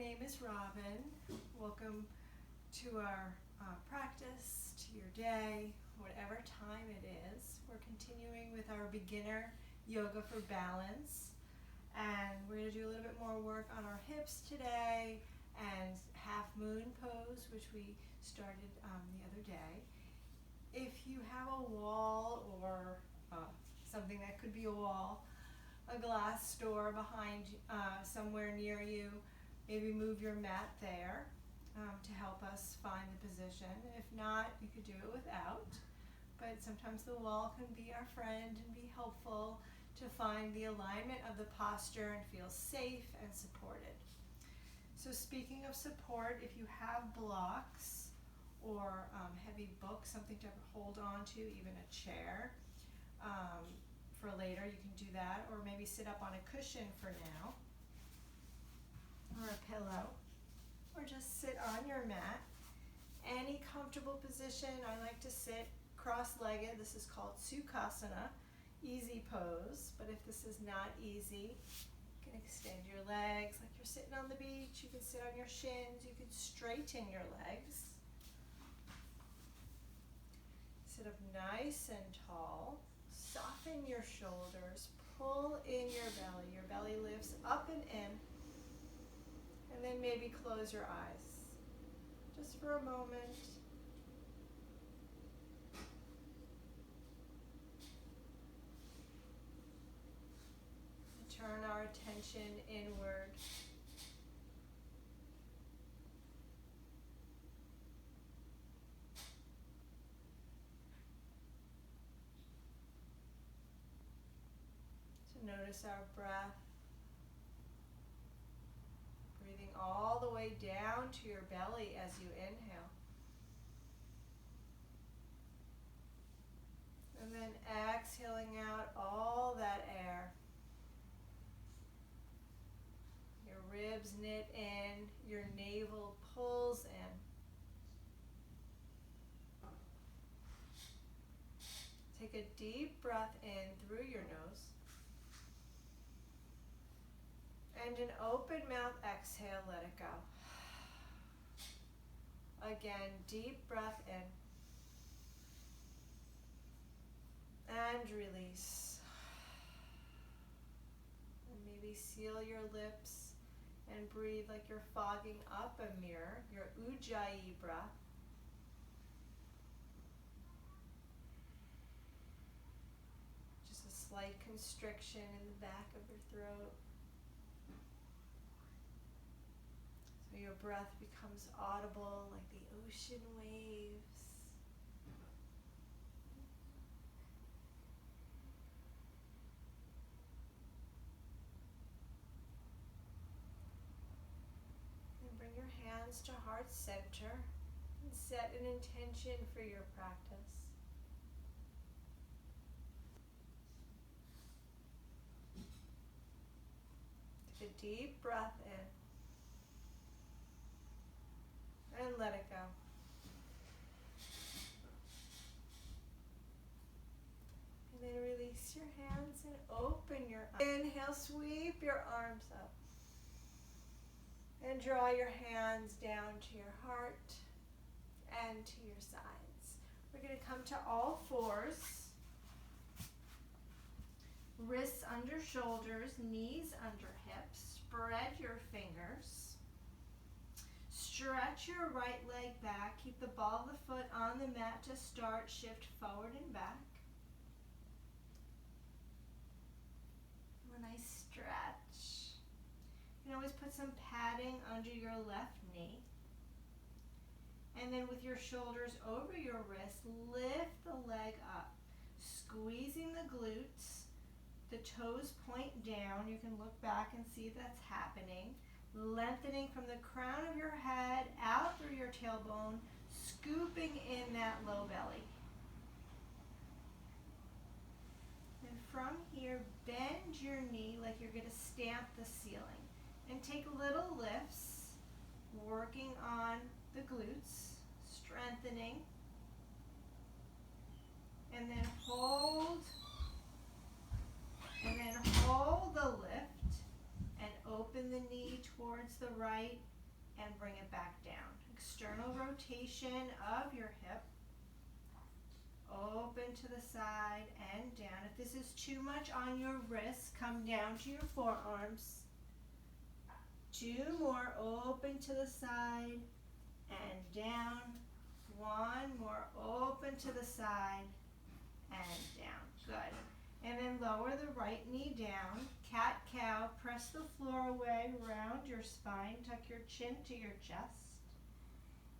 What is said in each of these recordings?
name is Robin. Welcome to our practice, to your day, whatever time it is. We're continuing with our beginner yoga for balance, and we're going to do a little bit more work on our hips today and half moon pose, which we started the other day. If you have a wall or something that could be a wall, a glass door behind somewhere near you, maybe move your mat there to help us find the position. If not, you could do it without, but sometimes the wall can be our friend and be helpful to find the alignment of the posture and feel safe and supported. So speaking of support, if you have blocks or heavy books, something to hold on to, even a chair, for later, you can do that, or maybe sit up on a cushion for now, or a pillow, or just sit on your mat. Any comfortable position. I like to sit cross-legged. This is called Sukhasana, easy pose, but if this is not easy, you can extend your legs like you're sitting on the beach. You can sit on your shins. You can straighten your legs. Sit up nice and tall. Soften your shoulders, pull in your belly. Your belly lifts up and in. And then maybe close your eyes. Just for a moment. And turn our attention inward. Notice our breath, breathing all the way down to your belly as you inhale. And then exhaling out all that air. Your ribs knit in, your navel pulls in. Take a deep breath in through your nose. And an open mouth exhale, let it go. Again, deep breath in. And release. And maybe seal your lips and breathe like you're fogging up a mirror, your Ujjayi breath. Just a slight constriction in the back of your throat. So your breath becomes audible like the ocean waves. And bring your hands to heart center and set an intention for your practice. Take a deep breath in. And let it go. And then release your hands and open your eyes. Inhale, sweep your arms up. And draw your hands down to your heart and to your sides. We're going to come to all fours. Wrists under shoulders, knees under hips. Spread your fingers. Stretch your right leg back. Keep the ball of the foot on the mat to start. Shift forward and back. When I stretch, you can always put some padding under your left knee. And then with your shoulders over your wrist, lift the leg up. Squeezing the glutes. The toes point down. You can look back and see if that's happening. Lengthening from the crown of your head out through your tailbone, scooping in that low belly. And from here, bend your knee like you're going to stamp the ceiling. And take little lifts, working on the glutes, strengthening. And then hold. And then hold the lift. And open the knee towards the right and bring it back down. External rotation of your hip. Open to the side and down. If this is too much on your wrists, come down to your forearms. 2 more, open to the side and down. 1 more, open to the side and down. Good. And then lower the right knee down. Cat-cow, press the floor away, round your spine, tuck your chin to your chest.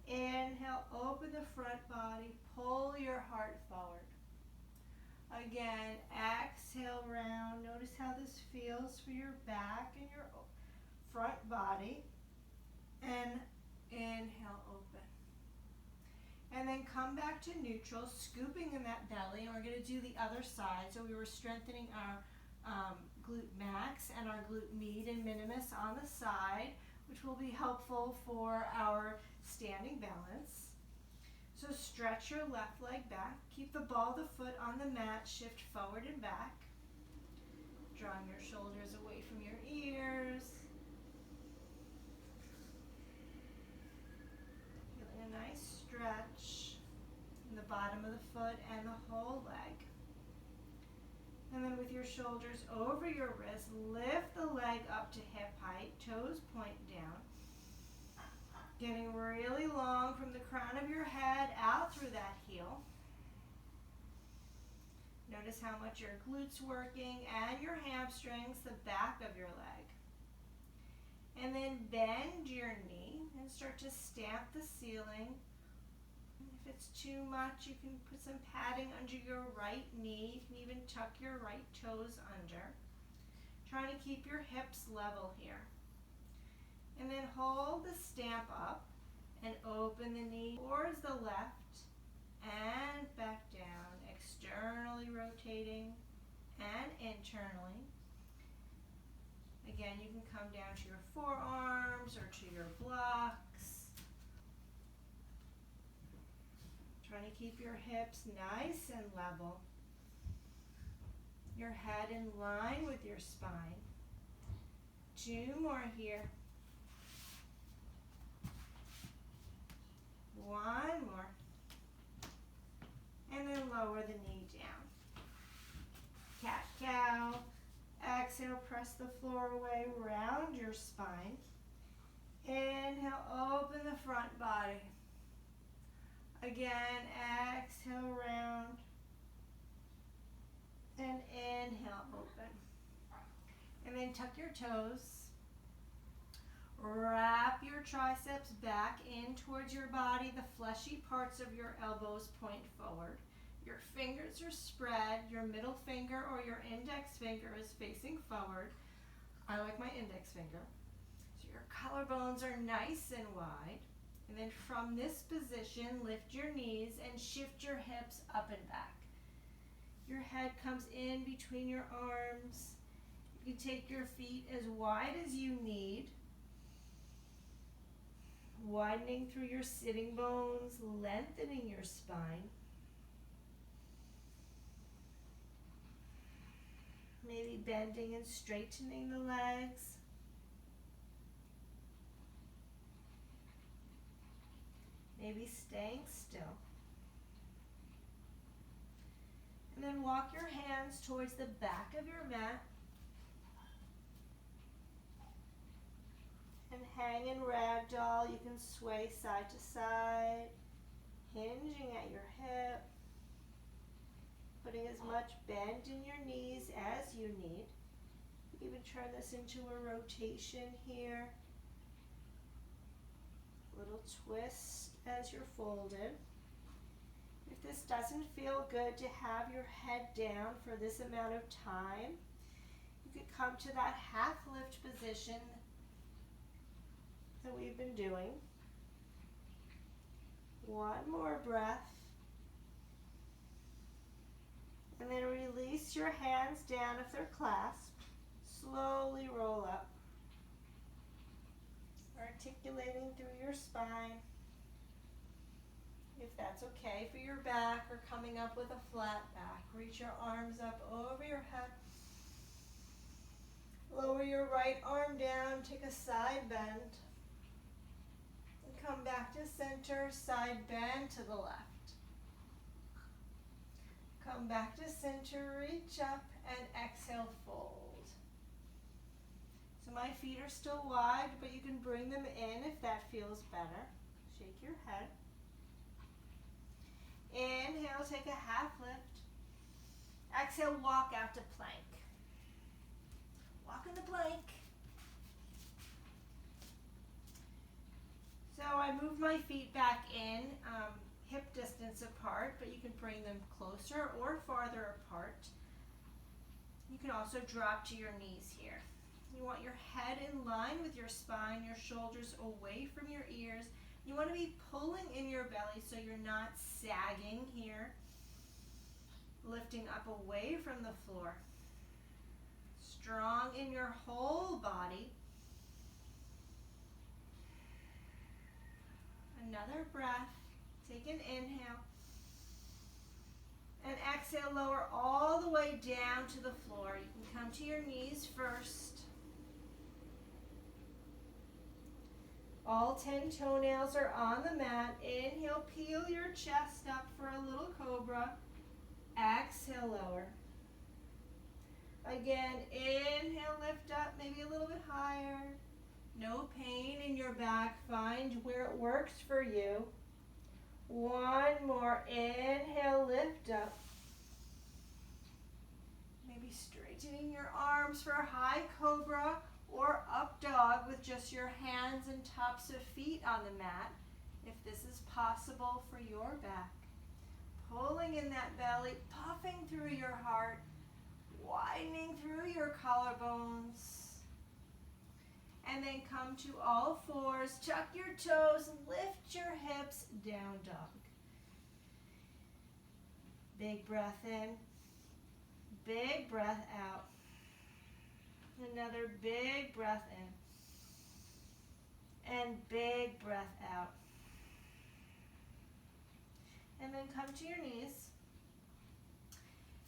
Inhale, open the front body, pull your heart forward. Again, exhale, round. Notice how this feels for your back and your front body. And inhale, open. And then come back to neutral, scooping in that belly. And we're going to do the other side. So we were strengthening our glute max and our glute med and minimus on the side, which will be helpful for our standing balance. So stretch your left leg back. Keep the ball of the foot on the mat. Shift forward and back. Drawing your shoulders away from your ears. Feeling a nice stretch in the bottom of the foot and the whole leg. And then with your shoulders over your wrist, lift the leg up to hip height, toes point down. Getting really long from the crown of your head out through that heel. Notice how much your glutes working and your hamstrings, the back of your leg. And then bend your knee and start to stamp the ceiling. If it's too much, you can put some padding under your right knee. You can even tuck your right toes under. Trying to keep your hips level here. And then hold the stamp up and open the knee towards the left and back down, externally rotating and internally. Again, you can come down to your forearms or to your blocks. Trying to keep your hips nice and level. Your head in line with your spine. 2 more here. 1 more. And then lower the knee down. Cat-cow. Exhale, press the floor away, round your spine. Inhale, open the front body. Again, exhale, round. And inhale, open. And then tuck your toes. Wrap your triceps back in towards your body. The fleshy parts of your elbows point forward. Your fingers are spread. Your middle finger or your index finger is facing forward. I like my index finger. So your collarbones are nice and wide. And then from this position, lift your knees and shift your hips up and back. Your head comes in between your arms. You can take your feet as wide as you need. Widening through your sitting bones, lengthening your spine. Maybe bending and straightening the legs. Maybe staying still. And then walk your hands towards the back of your mat. And hang in ragdoll. You can sway side to side, hinging at your hip, putting as much bend in your knees as you need. Even turn this into a rotation here. A little twist as you're folded. If this doesn't feel good to have your head down for this amount of time, you could come to that half lift position that we've been doing. 1 more breath. And then release your hands down if they're clasped. Slowly roll up. Articulating through your spine. If that's okay for your back, or coming up with a flat back. Reach your arms up over your head. Lower your right arm down, take a side bend. And come back to center, side bend to the left. Come back to center, reach up, and exhale, fold. So my feet are still wide, but you can bring them in if that feels better. Shake your head. Inhale, take a half lift. Exhale, walk out to plank. Walk into plank. So I move my feet back in, hip distance apart, but you can bring them closer or farther apart. You can also drop to your knees here. You want your head in line with your spine, your shoulders away from your ears. You want to be pulling in your belly so you're not sagging here. Lifting up away from the floor. Strong in your whole body. Another breath. Take an inhale. And exhale, lower all the way down to the floor. You can come to your knees first. All 10 toenails are on the mat. Inhale, peel your chest up for a little cobra. Exhale, lower. Again, inhale, lift up, maybe a little bit higher. No pain in your back. Find where it works for you. One more. Inhale, lift up. Maybe straightening your arms for a high cobra or up dog with just your hands and tops of feet on the mat, if this is possible for your back. Pulling in that belly, puffing through your heart, widening through your collarbones. And then come to all fours, tuck your toes, lift your hips, down dog. Big breath in, big breath out. Another big breath in, and big breath out. And then come to your knees.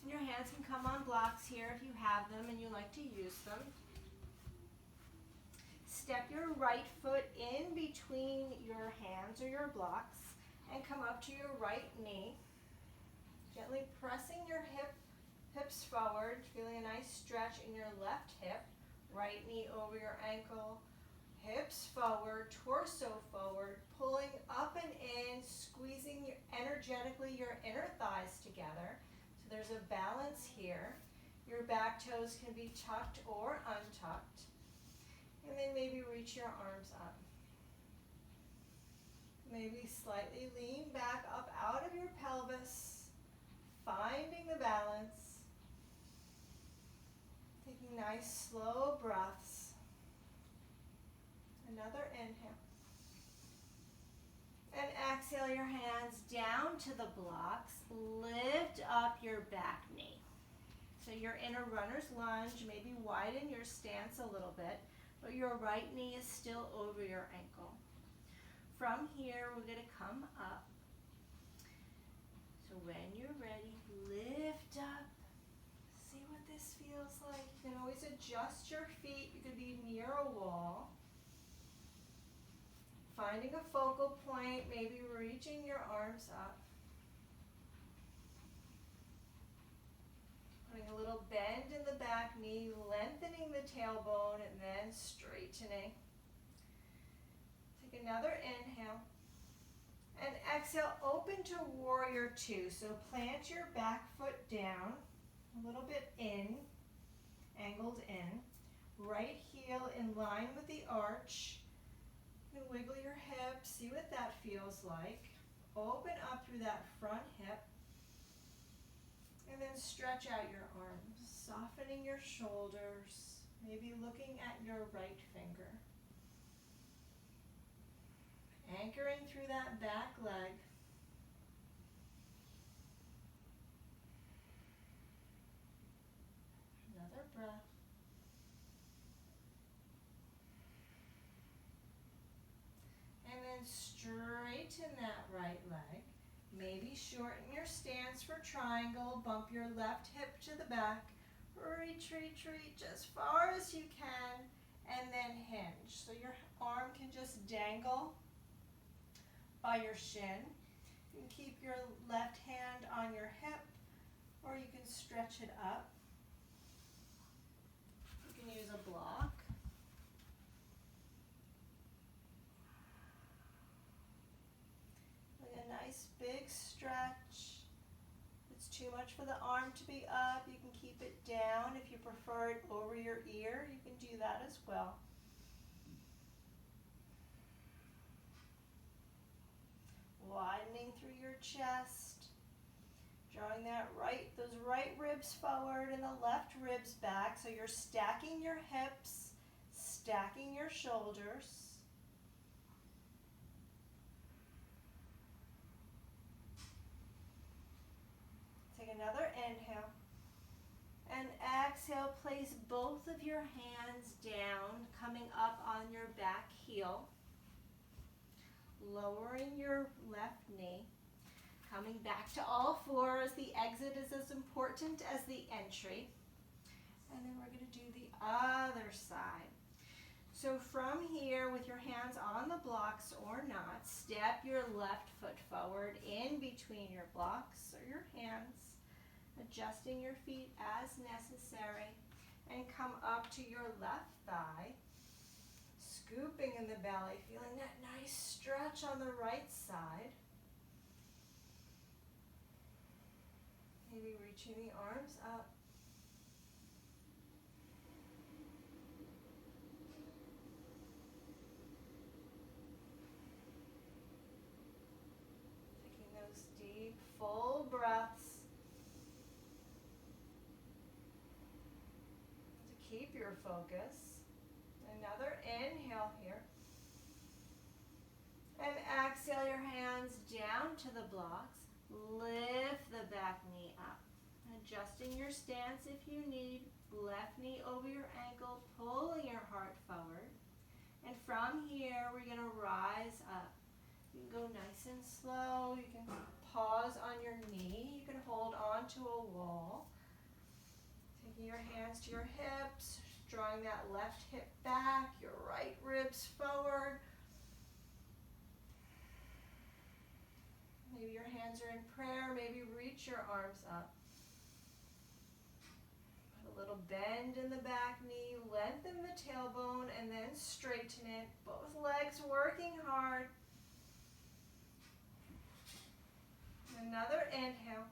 And your hands can come on blocks here if you have them and you like to use them. Step your right foot in between your hands or your blocks and come up to your right knee. Gently pressing your hips forward, feeling a nice stretch in your left hip. Right knee over your ankle, hips forward, torso forward, pulling up and in, squeezing energetically your inner thighs together. So there's a balance here. Your back toes can be tucked or untucked. And then maybe reach your arms up. Maybe slightly lean back up out of your pelvis, finding the balance. Taking nice slow breaths. Another inhale. And exhale your hands down to the blocks. Lift up your back knee. So you're in a runner's lunge. Maybe widen your stance a little bit, but your right knee is still over your ankle. From here, we're going to come up. So when you're ready, lift up. See what this feels like. You can always adjust your feet. You could be near a wall. Finding a focal point, maybe reaching your arms up. Putting a little bend in the back knee, lengthening the tailbone, and then straightening. Take another inhale. And exhale, open to warrior two. So plant your back foot down, a little bit in, angled in. Right heel in line with the arch. You can wiggle your hips, see what that feels like. Open up through that front hip. And then stretch out your arms, softening your shoulders, maybe looking at your right finger. Anchoring through that back leg. Another breath. And then straighten that right leg. Maybe shorten your stance for triangle. Bump your left hip to the back. Reach, reach, reach as far as you can, and then hinge. So your arm can just dangle by your shin. You can keep your left hand on your hip, or you can stretch it up. You can use a block. Like a nice big stretch. If it's too much for the arm to be up, you can keep it down. If you prefer it over your ear, you can do that as well. Widening through your chest, drawing those right ribs forward and the left ribs back. So you're stacking your hips, stacking your shoulders. Take another inhale. And exhale, place both of your hands down, coming up on your back heel. Lowering your left knee, coming back to all fours. The exit is as important as the entry. And then we're going to do the other side. So from here, with your hands on the blocks or not, step your left foot forward in between your blocks or your hands, adjusting your feet as necessary, and come up to your left thigh. Scooping in the belly, feeling that nice stretch on the right side. Maybe reaching the arms up. Taking those deep, full breaths to keep your focus. Another inhale here. And exhale your hands down to the blocks. Lift the back knee up. Adjusting your stance if you need. Left knee over your ankle, pulling your heart forward. And from here, we're going to rise up. You can go nice and slow. You can pause on your knee. You can hold on to a wall. Taking your hands to your hips. Drawing that left hip back, your right ribs forward. Maybe your hands are in prayer, maybe reach your arms up. Put a little bend in the back knee, lengthen the tailbone, and then straighten it. Both legs working hard. Another inhale.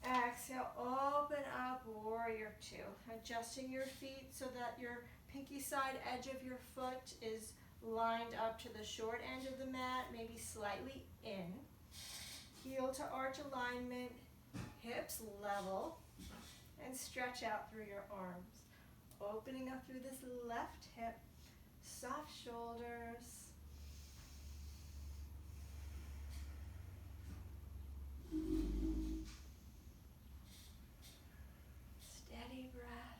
Exhale, open up, warrior two. Adjusting your feet so that your pinky side edge of your foot is lined up to the short end of the mat, maybe slightly in. Heel to arch alignment, hips level, and stretch out through your arms. Opening up through this left hip, soft shoulders. Steady breath.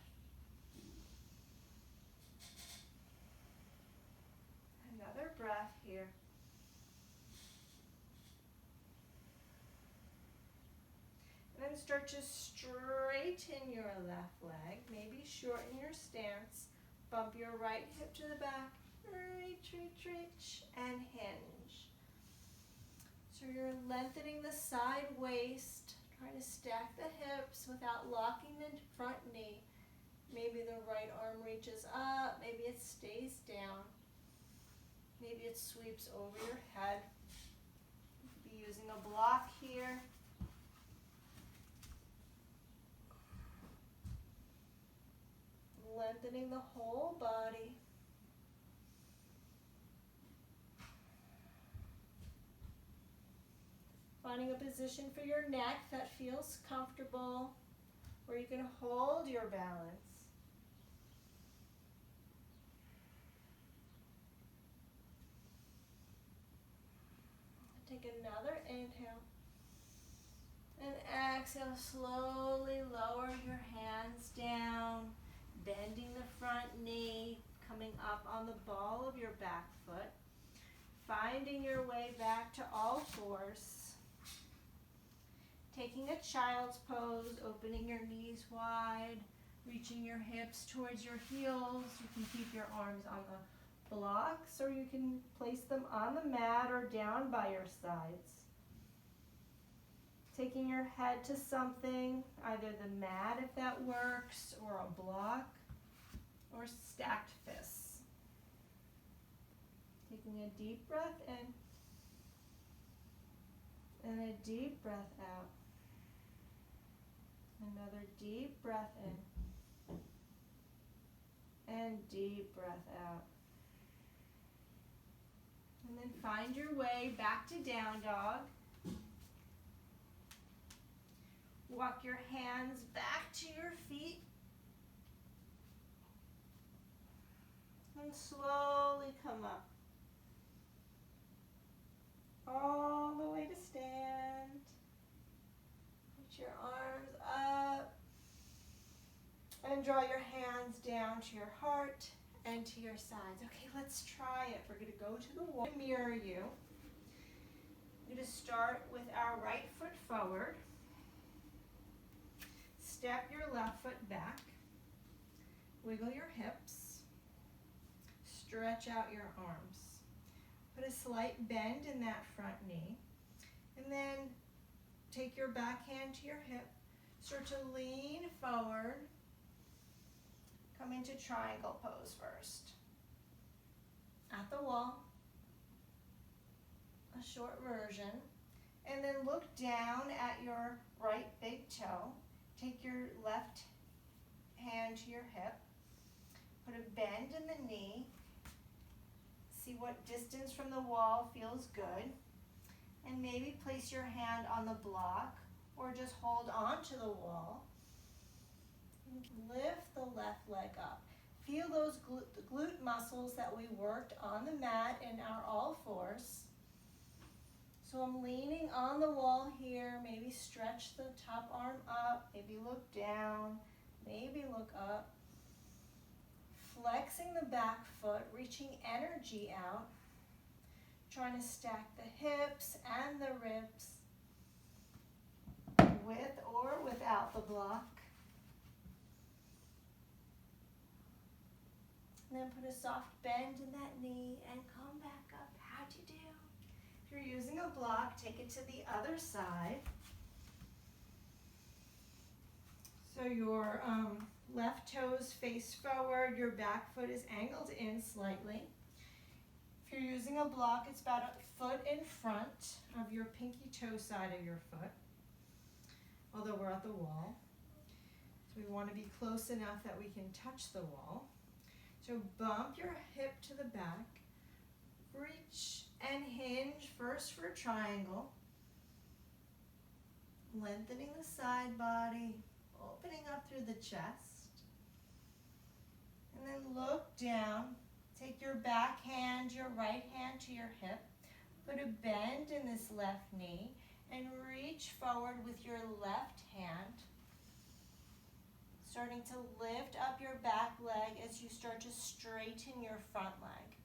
Another breath here. And then start to straighten your left leg. Maybe shorten your stance. Bump your right hip to the back. Reach, reach, reach, and hinge. So you're lengthening the side waist, trying to stack the hips without locking the front knee. Maybe the right arm reaches up, maybe it stays down. Maybe it sweeps over your head. You could be using a block here. Lengthening the whole body. Finding a position for your neck that feels comfortable, where you can hold your balance. Take another inhale. And exhale, slowly lower your hands down, bending the front knee, coming up on the ball of your back foot, finding your way back to all fours. taking a child's pose, opening your knees wide, reaching your hips towards your heels. You can keep your arms on the blocks, or you can place them on the mat or down by your sides. Taking your head to something, either the mat if that works, or a block, or stacked fists. Taking a deep breath in, and a deep breath out. Another deep breath in, and deep breath out. And then find your way back to down dog. Walk your hands back to your feet. And slowly come up. All the way to stand. Put your arms up. And draw your hands down to your heart and to your sides. Okay, let's try it. We're going to go to the wall. Mirror you. We're going to start with our right foot forward. Step your left foot back. Wiggle your hips. Stretch out your arms. Put a slight bend in that front knee. And then take your back hand to your hip. Start to lean forward. Come into triangle pose first. At the wall. A short version. And then look down at your right big toe. Take your left hand to your hip. Put a bend in the knee. See what distance from the wall feels good. And maybe place your hand on the block or just hold on to the wall. Lift the left leg up. Feel those glute muscles that we worked on the mat in our all fours. So I'm leaning on the wall here. Maybe stretch the top arm up. Maybe look down. Maybe look up. Flexing the back foot, reaching energy out. Trying to stack the hips and the ribs with or without the block. And then put a soft bend in that knee and come back up. How'd you do? If you're using a block, take it to the other side. So your left toes face forward, your back foot is angled in slightly. If you're using a block, it's about a foot in front of your pinky toe side of your foot, although we're at the wall. So we want to be close enough that we can touch the wall. So bump your hip to the back, reach and hinge first for a triangle, lengthening the side body, opening up through the chest, and then look down. Take your back hand, your right hand to your hip, put a bend in this left knee, and reach forward with your left hand. Starting to lift up your back leg as you start to straighten your front leg.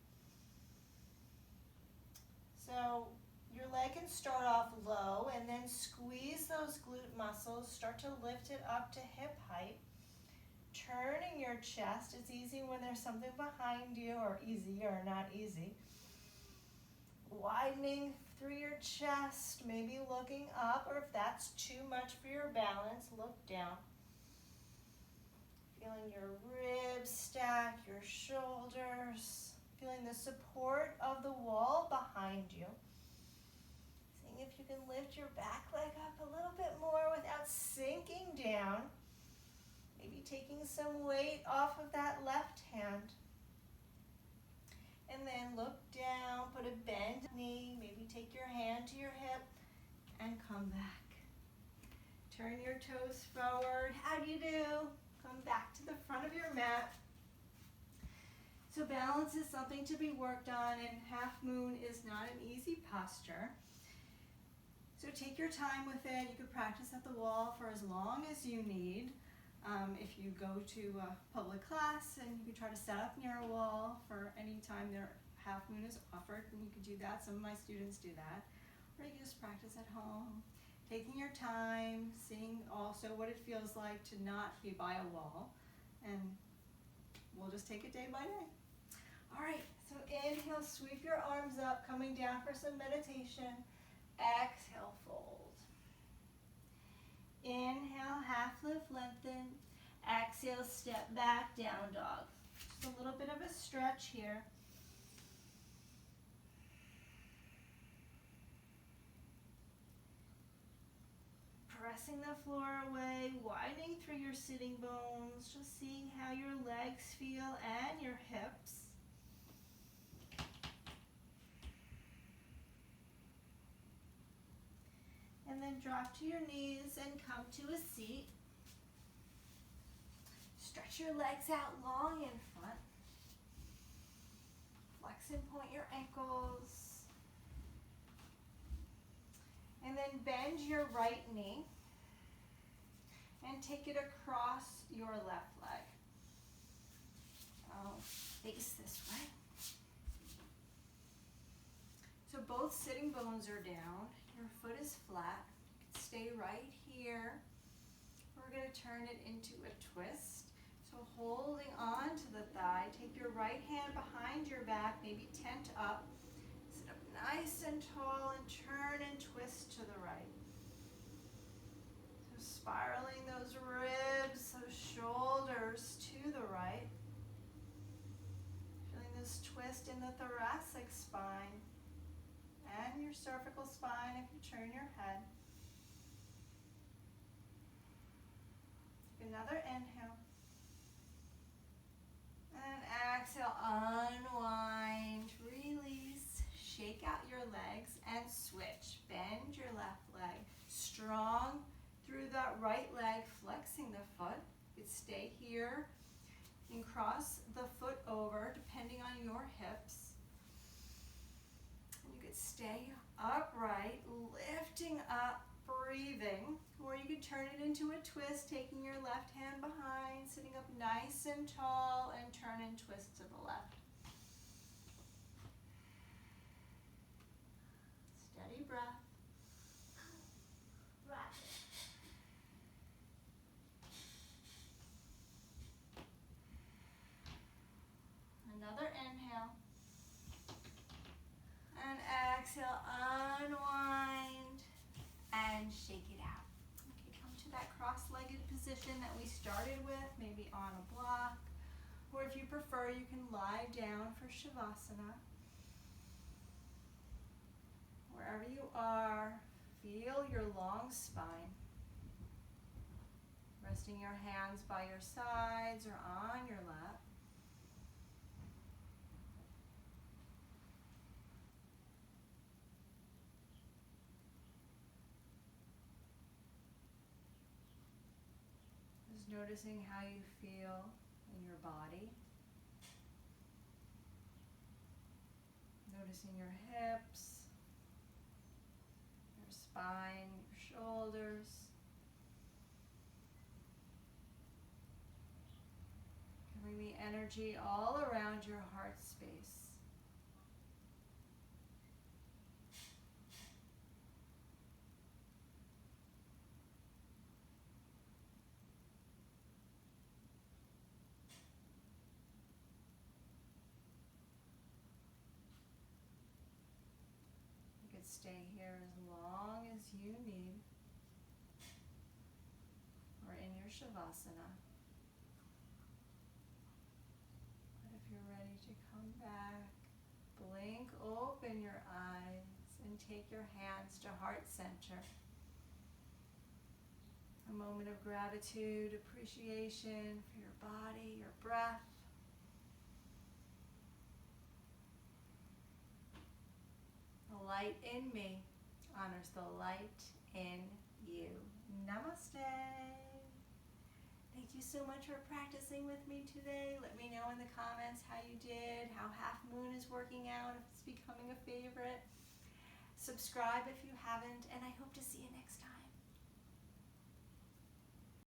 So your leg can start off low and then squeeze those glute muscles, start to lift it up to hip height. Turning your chest, it's easy when there's something behind you, or easy or not easy. Widening through your chest, maybe looking up, or if that's too much for your balance, look down. Feeling your ribs stack, your shoulders, feeling the support of the wall behind you. Seeing if you can lift your back leg up a little bit more without sinking down. Maybe taking some weight off of that left hand. And then look down, put a bend knee, maybe take your hand to your hip and come back. Turn your toes forward. How do you do? Come back to the front of your mat. So balance is something to be worked on, and half moon is not an easy posture. So take your time with it. You could practice at the wall for as long as you need. If you go to a public class, and you can try to set up near a wall for any time their half moon is offered, and you could do that. Some of my students do that. Or you can just practice at home. taking your time, seeing also what it feels like to not be by a wall. And we'll just take it day by day. All right, so inhale, sweep your arms up, coming down for some meditation. Exhale, fold. Inhale, half lift, lengthen. Exhale, step back, down dog. Just a little bit of a stretch here. Pressing the floor away, widening through your sitting bones, just seeing how your legs feel and your hips. And then drop to your knees and come to a seat. Stretch your legs out long in front. Flex and point your ankles. And then bend your right knee and take it across your left leg. Face this way. So both sitting bones are down. Your foot is flat. You can stay right here. We're going to turn it into a twist. So holding on to the thigh, take your right hand behind your back, maybe tent up. Sit up nice and tall and turn and twist to the right. So spiraling those ribs, those shoulders to the right. Feeling this twist in the thoracic spine and your cervical spine if you turn your head. Take another inhale. And exhale, unwind, release, shake out your legs and switch. Bend your left leg, strong through that right leg, flexing the foot. You could stay here and cross the foot over depending on your hips. You could stay upright, lifting up, breathing, or you could turn it into a twist, taking your left hand behind, sitting up nice and tall, and turn and twist to the left. Steady breath. Another inhale. And exhale, unwind and shake it out. Okay, come to that cross-legged position that we started with, maybe on a block, or if you prefer, you can lie down for Shavasana. Wherever you are, feel your long spine. Resting your hands by your sides or on your lap. Noticing how you feel in your body. Noticing your hips, your spine, your shoulders. Bring the energy all around your heart space. Stay here as long as you need, or in your Shavasana. But if you're ready to come back, blink open your eyes and take your hands to heart center. A moment of gratitude, appreciation for your body, your breath. The light in me honors the light in you. Namaste. Thank you so much for practicing with me today. Let me know in the comments how you did, how Half Moon is working out, if it's becoming a favorite. Subscribe if you haven't, and I hope to see you next time.